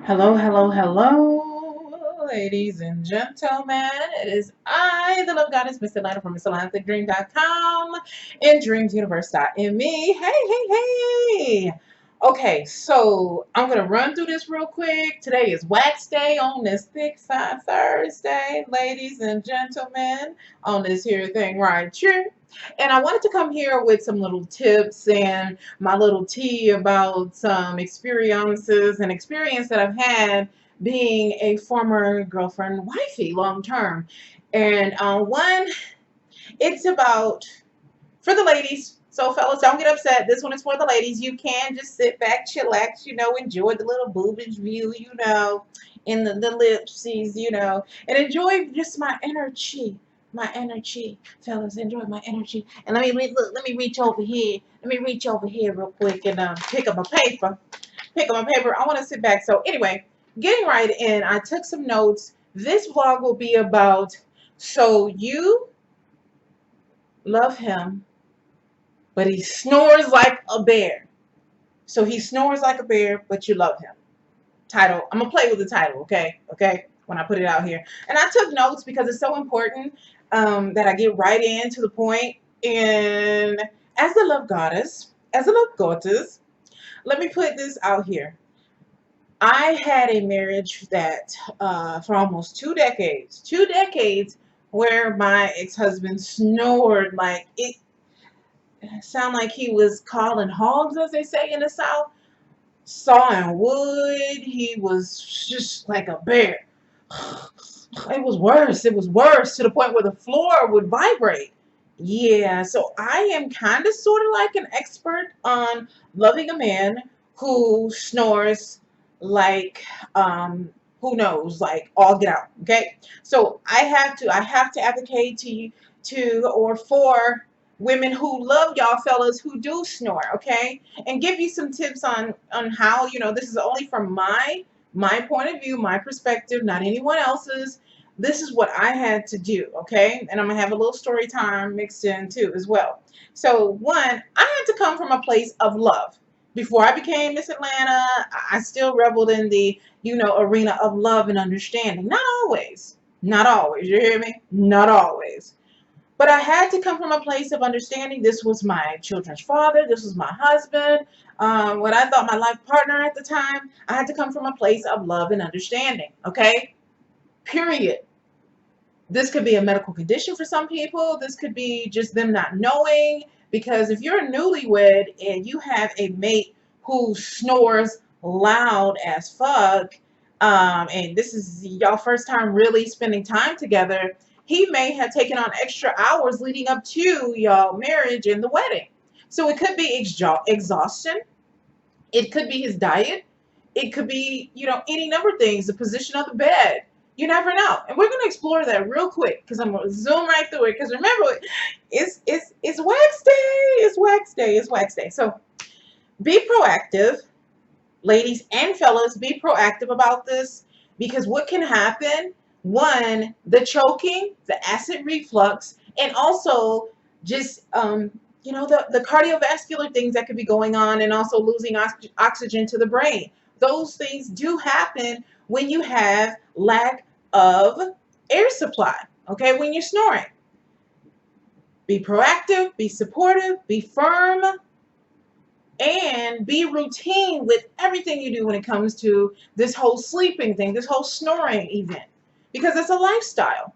Hello, hello, hello, ladies and gentlemen. It is I, the love goddess, Miss Atlanta from Ms.Atlanta Thick Dream.com and dreamsuniverse.me. Hey. Okay, so I'm going to run through this real quick. Today is Wax Day on this Thick Side Thursday, ladies and gentlemen, on this here thing right here. And I wanted to come here with some little tips and my little tea about some experiences and experience that I've had being a former girlfriend, wifey, long term. And one, it's about for the ladies. So, fellas, don't get upset. This one is for the ladies. You can just sit back, chillax, enjoy the little boobage view, in the lipsies, and enjoy just my energy. My energy, fellas, enjoy my energy. And look. Let me reach over here. Let me reach over here real quick and pick up a paper. Pick up a paper. I want to sit back. So anyway, getting right in. I took some notes. This vlog will be about. So you love him, but he snores like a bear. So he snores like a bear, but you love him. Title. I'm gonna play with the title, okay? Okay. When I put it out here, and I took notes because it's so important that I get right in to the point. And as the love goddess, as a love goddess, let me put this out here. I had a marriage that for almost 2 decades, where my ex-husband snored like it sound like he was calling hogs, as they say in the South, sawing wood. He was just like a bear. It was worse. It was worse to the point where the floor would vibrate. Yeah, so I am kind of sort of like an expert on loving a man who snores like who knows, like all get out. Okay, so I have to advocate to or for women who love y'all fellas who do snore. Okay, and give you some tips on how this is only from my point of view, my perspective, not anyone else's. This is what I had to do, okay? And I'm gonna have a little story time mixed in too as well. So one, I had to come from a place of love. Before I became Miss Atlanta, I still reveled in the, arena of love and understanding. Not always. Not always. You hear me? Not always. But I had to come from a place of understanding. This was my children's father. This was my husband. What I thought my life partner at the time. I had to come from a place of love and understanding. Okay? Period. This could be a medical condition for some people. This could be just them not knowing. Because if you're a newlywed and you have a mate who snores loud as fuck, and this is y'all first time really spending time together, he may have taken on extra hours leading up to y'all marriage and the wedding. So it could be exhaustion. It could be his diet. It could be, any number of things, the position of the bed. You never know. And we're going to explore that real quick because I'm going to zoom right through it. Because remember, it's wax day. It's wax day. It's wax day. So be proactive, ladies and fellas, be proactive about this because what can happen, one, the choking, the acid reflux, and also just the cardiovascular things that could be going on, and also losing oxygen to the brain. Those things do happen when you have lack of air supply. Okay, when you're snoring, be proactive, be supportive, be firm, and be routine with everything you do when it comes to this whole sleeping thing, this whole snoring event, because it's a lifestyle.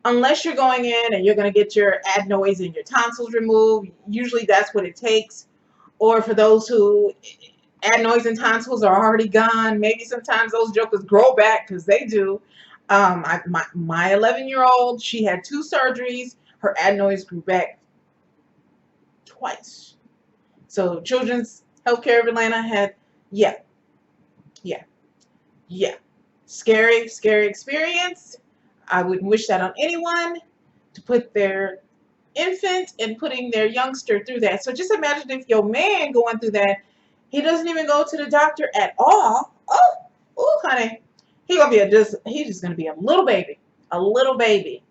Unless you're going in and you're going to get your adenoids and your tonsils removed, usually that's what it takes. Or for those who adenoids and tonsils are already gone, maybe sometimes those jokers grow back because they do. My 11-year-old, she had 2 surgeries. Her adenoids grew back twice. So Children's Healthcare of Atlanta had, yeah, yeah, yeah. Scary, scary experience. I wouldn't wish that on anyone to put their infant and putting their youngster through that. So just imagine if your man going through that, he doesn't even go to the doctor at all. Oh, honey, he's just gonna be a little baby,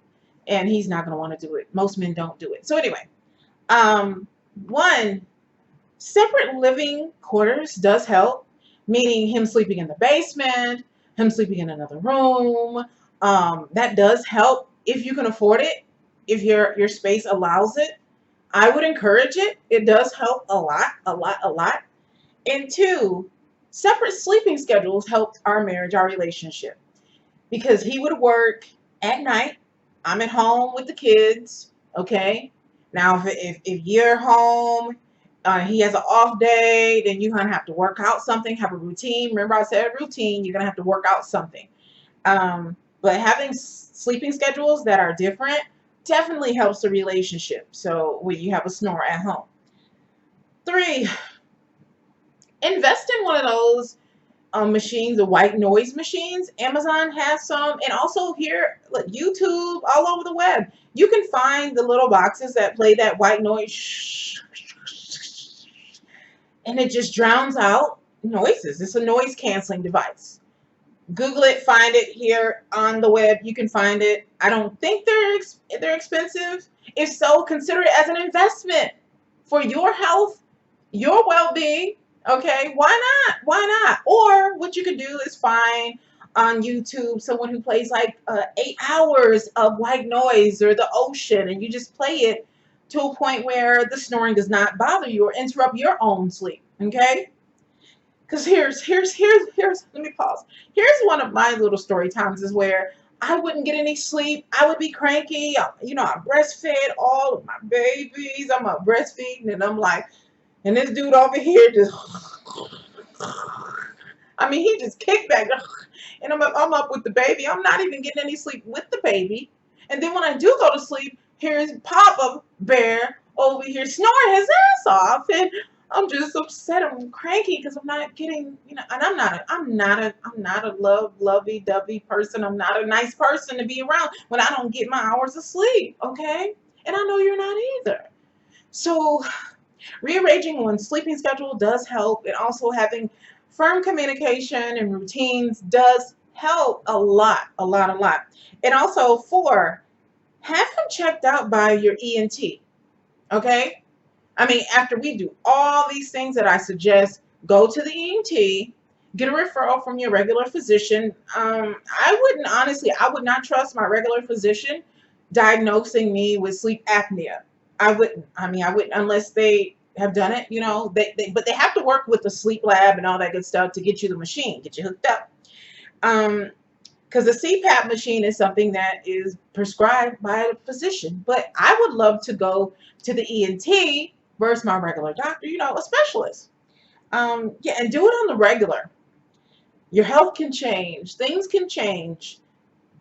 and he's not gonna want to do it. Most men don't do it. So anyway, one, separate living quarters does help. meaning him sleeping in the basement, him sleeping in another room. That does help if you can afford it, if your space allows it. I would encourage it. It does help a lot, a lot, a lot. And two, separate sleeping schedules helped our marriage, our relationship, because he would work at night. I'm at home with the kids. Okay. Now, if you're home, he has an off day, then you're gonna have to work out something, have a routine. Remember, I said routine. You're gonna have to work out something. But having sleeping schedules that are different definitely helps the relationship. So when you have a snore at home. Three, invest in one of those machines, the white noise machines. Amazon has some, and also here, like YouTube, all over the web. You can find the little boxes that play that white noise, and it just drowns out noises. It's a noise canceling device. Google it, find it here on the web. You can find it. I don't think they're expensive. If so, consider it as an investment for your health, your well-being. Okay, why not? Why not? Or what you could do is find on YouTube someone who plays like 8 hours of white noise or the ocean, and you just play it to a point where the snoring does not bother you or interrupt your own sleep. Okay. Because here's let me pause. Here's one of my little story times is where I wouldn't get any sleep. I would be cranky. I breastfed all of my babies. I'm breastfeeding, and I'm like, and this dude over here just, I mean, he just kicked back, and I'm up with the baby. I'm not even getting any sleep with the baby. And then when I do go to sleep, here's Papa Bear over here snoring his ass off, and I'm just upset. I'm cranky because I'm not getting, and I'm not a lovey-dovey person. I'm not a nice person to be around when I don't get my hours of sleep. Okay, and I know you're not either. So rearranging one's sleeping schedule does help, and also having firm communication and routines does help a lot, a lot, a lot. And also, four, have him checked out by your ENT. Okay. I mean, after we do all these things that I suggest, go to the ENT, get a referral from your regular physician. I would not trust my regular physician diagnosing me with sleep apnea. I wouldn't unless they have done it, but they have to work with the sleep lab and all that good stuff to get you the machine, get you hooked up. Because the CPAP machine is something that is prescribed by a physician. But I would love to go to the ENT versus my regular doctor, a specialist. Yeah, and do it on the regular. Your health can change. Things can change.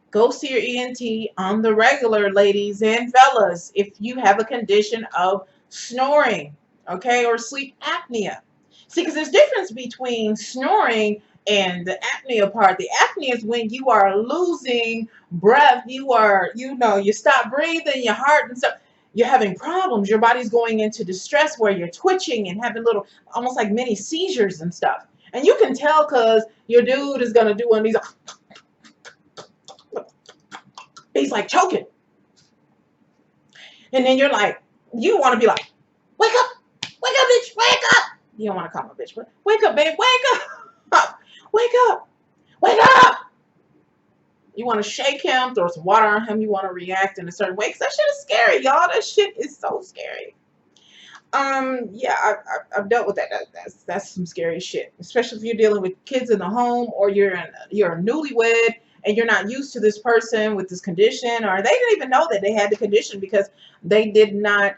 Go see your ENT on the regular, ladies and fellas, if you have a condition of snoring, okay, or sleep apnea. See, because there's difference between snoring and the apnea part. The apnea is when you are losing breath. You stop breathing, your heart and stuff. You're having problems. Your body's going into distress where you're twitching and having little, almost like mini seizures and stuff. And you can tell because your dude is going to do one of these. He's like choking. And then you're like, you want to be like, wake up, bitch, wake up. You don't want to call him a bitch, but wake up, babe, wake up, wake up, wake up. You want to shake him, throw some water on him. You want to react in a certain way because that shit is scary, y'all. That shit is so scary. Yeah, I've dealt with that. That's some scary shit, especially if you're dealing with kids in the home or you're a newlywed and you're not used to this person with this condition, or they didn't even know that they had the condition because they did not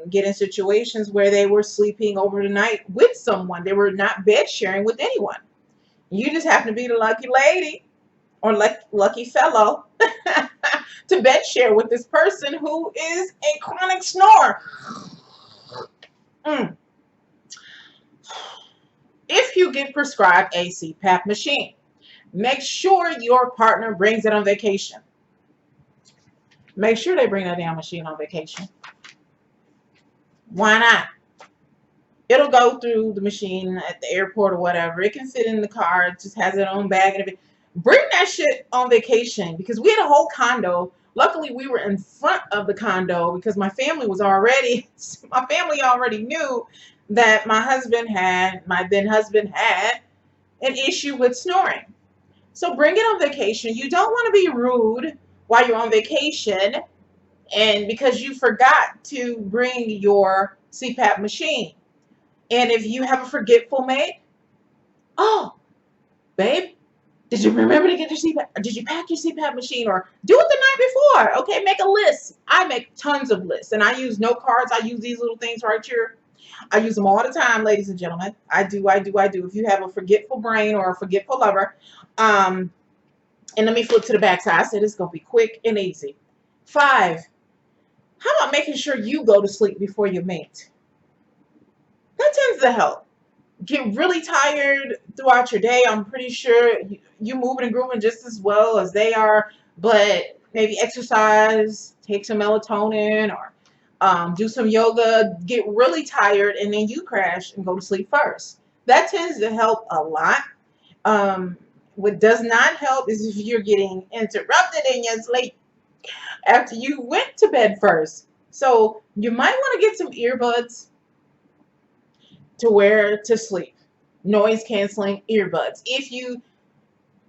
get in situations where they were sleeping over the night with someone. They were not bed sharing with anyone. You just happen to be the lucky lady or lucky fellow to bed share with this person who is a chronic snorer. If you get prescribed a CPAP machine, make sure your partner brings it on vacation. Make sure they bring that damn machine on vacation. Why not? It'll go through the machine at the airport or whatever. It can fit in the car. It just has its own bag and everything. Bring that shit on vacation because we had a whole condo. Luckily, we were in front of the condo because my family already knew that my then husband had an issue with snoring. So bring it on vacation. You don't want to be rude while you're on vacation and because you forgot to bring your CPAP machine. And if you have a forgetful mate, oh, babe, did you remember to get your CPAP? Did you pack your CPAP machine or do it the night before? Okay, make a list. I make tons of lists and I use note cards. I use these little things right here. I use them all the time, ladies and gentlemen. I do. If you have a forgetful brain or a forgetful lover, and let me flip to the back side. I said it's going to be quick and easy. 5, how about making sure you go to sleep before your mate? That tends to help. Get really tired throughout your day. I'm pretty sure you moving and grooving just as well as they are, but maybe exercise, take some melatonin, or do some yoga, get really tired, and then you crash and go to sleep first. That tends to help a lot. What does not help is if you're getting interrupted in your sleep after you went to bed first. So you might want to get some earbuds to wear to sleep. Noise canceling earbuds. If you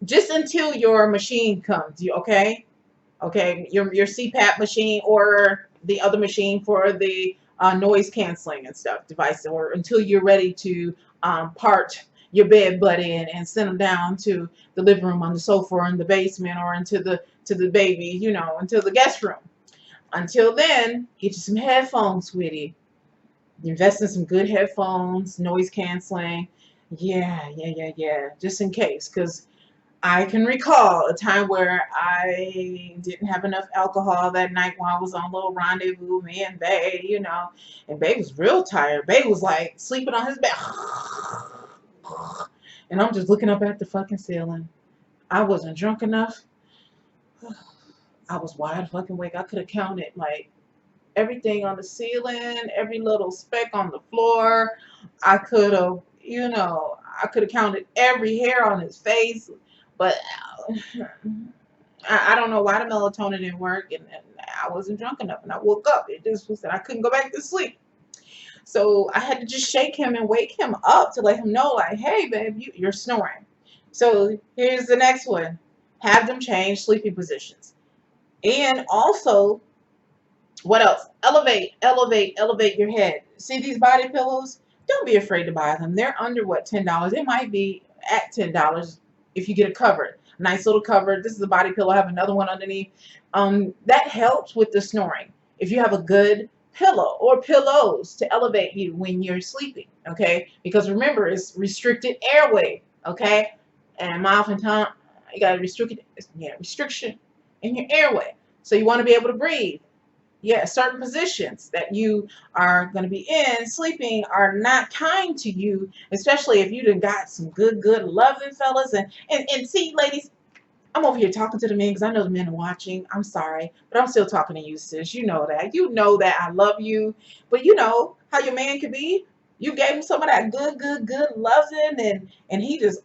just until your machine comes, okay? Okay, your CPAP machine or the other machine for the noise canceling and stuff device, or until you're ready to part your bed butt in and send them down to the living room on the sofa or in the basement or into the baby, into the guest room. Until then, get you some headphones, sweetie. Invest in some good headphones, noise canceling. Yeah. Just in case, because I can recall a time where I didn't have enough alcohol that night while I was on a little rendezvous, me and Bae, and Bae was real tired. Bae was like sleeping on his bed. And I'm just looking up at the fucking ceiling. I wasn't drunk enough. I was wide fucking awake. I could have counted like everything on the ceiling, every little speck on the floor. I could have, counted every hair on his face. But I don't know why the melatonin didn't work, and I wasn't drunk enough. And I woke up. It just was that I couldn't go back to sleep. So I had to just shake him and wake him up to let him know, like, hey, babe, you're snoring. So here's the next one. Have them change sleeping positions. And also, what else? Elevate your head. See these body pillows? Don't be afraid to buy them. They're under, what, $10? It might be at $10 if you get a cover. Nice little cover. This is a body pillow. I have another one underneath. That helps with the snoring. If you have a good pillow or pillows to elevate you when you're sleeping, okay? Because remember, it's restricted airway, okay? And mouth and tongue, you got restriction in your airway. So you want to be able to breathe. Yeah, certain positions that you are going to be in sleeping are not kind to you, especially if you done got some good loving fellas. And see, ladies, I'm over here talking to the men because I know the men are watching. I'm sorry, but I'm still talking to you, sis. You know that. You know that I love you. But you know how your man can be. You gave him some of that good loving, and he just,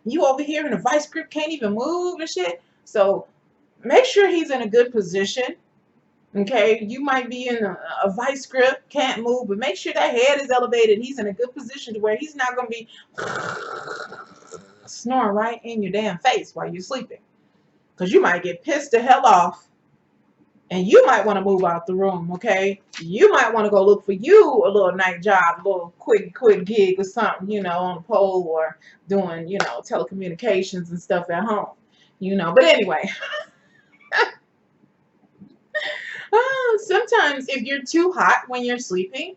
you over here in a vice grip, can't even move and shit. So make sure he's in a good position. Okay, you might be in a vice grip, can't move, but make sure that head is elevated. He's in a good position to where he's not going to be snoring right in your damn face while you're sleeping. Because you might get pissed the hell off and you might want to move out the room, okay? You might want to go look for you a little night job, a little quick gig or something, on the pole or doing, telecommunications and stuff at home, But anyway. Sometimes if you're too hot when you're sleeping,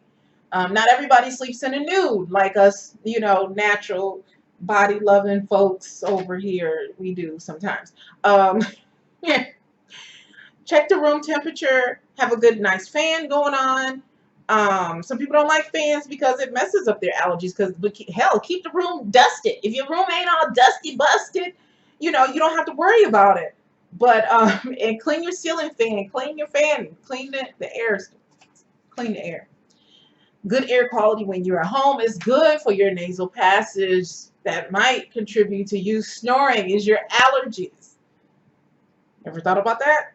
not everybody sleeps in a nude like us, natural body loving folks over here. We do sometimes. Yeah. Check the room temperature. Have a good, nice fan going on. Some people don't like fans because it messes up their allergies. Hell, keep the room dusted. If your room ain't all dusty, busted, you don't have to worry about it. But and clean your ceiling fan, clean your fan, clean the air, clean the air. Good air quality when you're at home is good for your nasal passage. That might contribute to you snoring is your allergies. Ever thought about that?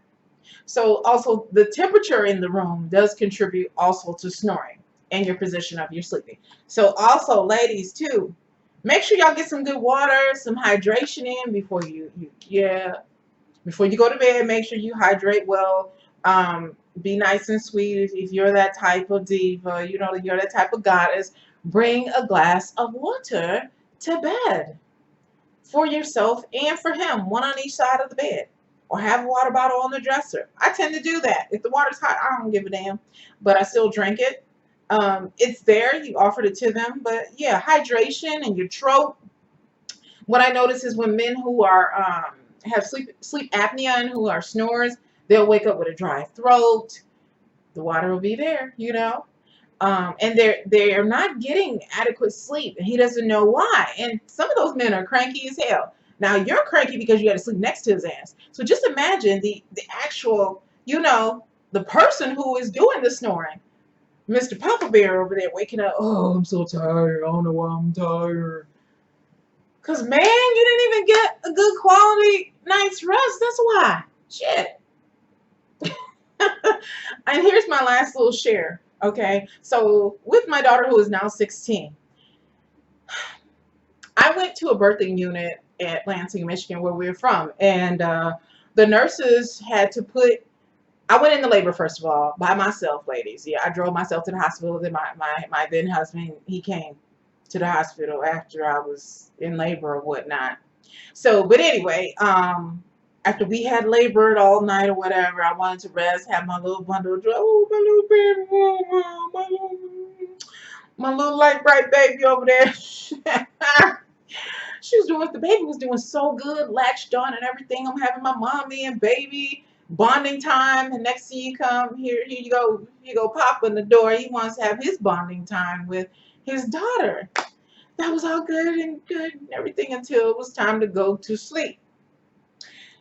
So also the temperature in the room does contribute also to snoring and your position of your sleeping. So also, ladies too, Make sure y'all get some good water, some hydration in before before you go to bed. Make sure you hydrate well. Be nice and sweet. If you're that type of diva, you know, you're that type of goddess, bring a glass of water to bed for yourself and for him, one on each side of the bed. Or have a water bottle on the dresser. I tend to do that. If the water's hot, I don't give a damn, but I still drink it. It's there. You offered it to them, but yeah, hydration and your throat. What I notice is when men who are have sleep apnea and who are snorers, they'll wake up with a dry throat. The water will be there, you know. And they're not getting adequate sleep, and he doesn't know why. And some of those men are cranky as hell. Now you're cranky because you got to sleep next to his ass. So just imagine the actual, you know, the person who is doing the snoring, Mr. Papa Bear over there waking up. Oh, I'm so tired. I don't know why I'm tired. Cause man, you didn't even get a good quality night's rest. That's why. Shit. And here's my last little share. Okay, so with my daughter who is now 16, I went to a birthing unit at Lansing, Michigan, where we're from, and the nurses had to put. I went into labor first of all by myself, ladies. Yeah, I drove myself to the hospital. Then my then husband, he came to the hospital after I was in labor or whatnot. So, but anyway, after we had labored all night or whatever, I wanted to rest, have my little bundle of joy. Oh, my little baby, my little light bright baby over there. She was doing, the baby was doing so good, latched on and everything. I'm having my mommy and baby bonding time. And next thing you come, here you go, Papa in the door. He wants to have his bonding time with his daughter. That was all good and everything until it was time to go to sleep.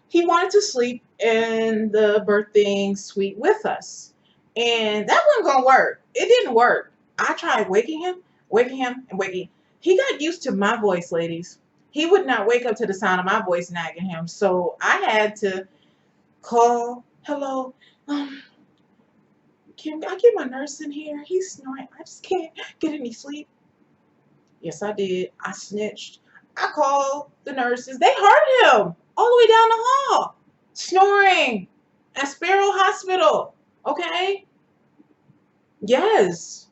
He wanted to sleep in the birthing suite with us. And that wasn't gonna work. It didn't work. I tried waking him, and waking. He got used to my voice, ladies. He would not wake up to the sound of my voice nagging him. So I had to call, hello, can I get my nurse in here? He's snoring. I just can't get any sleep. Yes, I did. I snitched. I called the nurses. They heard him all the way down the hall, snoring at Sparrow Hospital. Okay? Yes.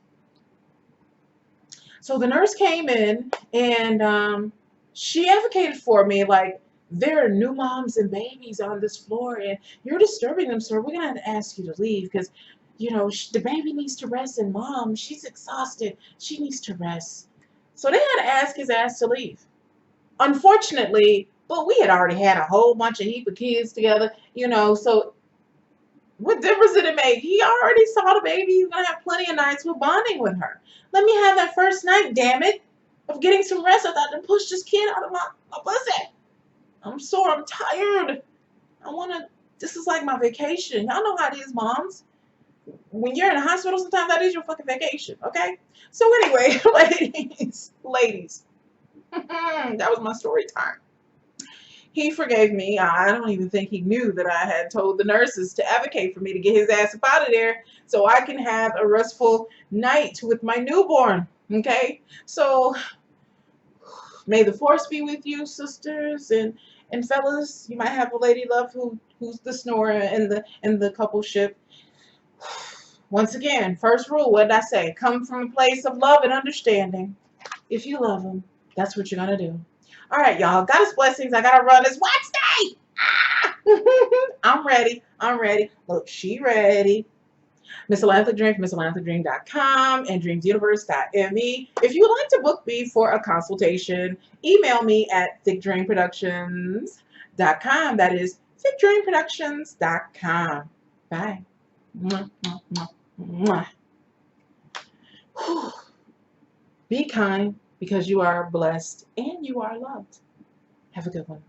So the nurse came in and she advocated for me, like, there are new moms and babies on this floor and you're disturbing them, sir. We're going to have to ask you to leave because, you know, the baby needs to rest and mom, she's exhausted. She needs to rest. So they had to ask his ass to leave. Unfortunately, but we had already had a whole bunch of heap of kids together, you know, so what difference did it make? He already saw the baby. He's going to have plenty of nights with bonding with her. Let me have that first night, damn it, of getting some rest. I thought to push this kid out of my pussy. I'm sore. I'm tired. I want to, this is like my vacation. Y'all know how it is, moms. When you're in a hospital, sometimes that is your fucking vacation, okay? So anyway, ladies, that was my story time. He forgave me. I don't even think he knew that I had told the nurses to advocate for me to get his ass up out of there so I can have a restful night with my newborn. Okay? So may the force be with you, sisters and fellas. You might have a lady love who's the snorer in the coupleship. Once again, first rule, what did I say? Come from a place of love and understanding. If you love them, that's what you're gonna do. All right, y'all. Goddess blessings. I gotta run this Wednesday. Ah! I'm ready. I'm ready. Look, she ready. Ms.Atlanta Thick Dream from Ms.AtlantaThickDream.com and dreamsuniverse.me. If you would like to book me for a consultation, email me at thickdreamproductions.com. That is thickdreamproductions.com. Bye. Mwah, mwah, mwah, mwah. Be kind because you are blessed and you are loved. Have a good one.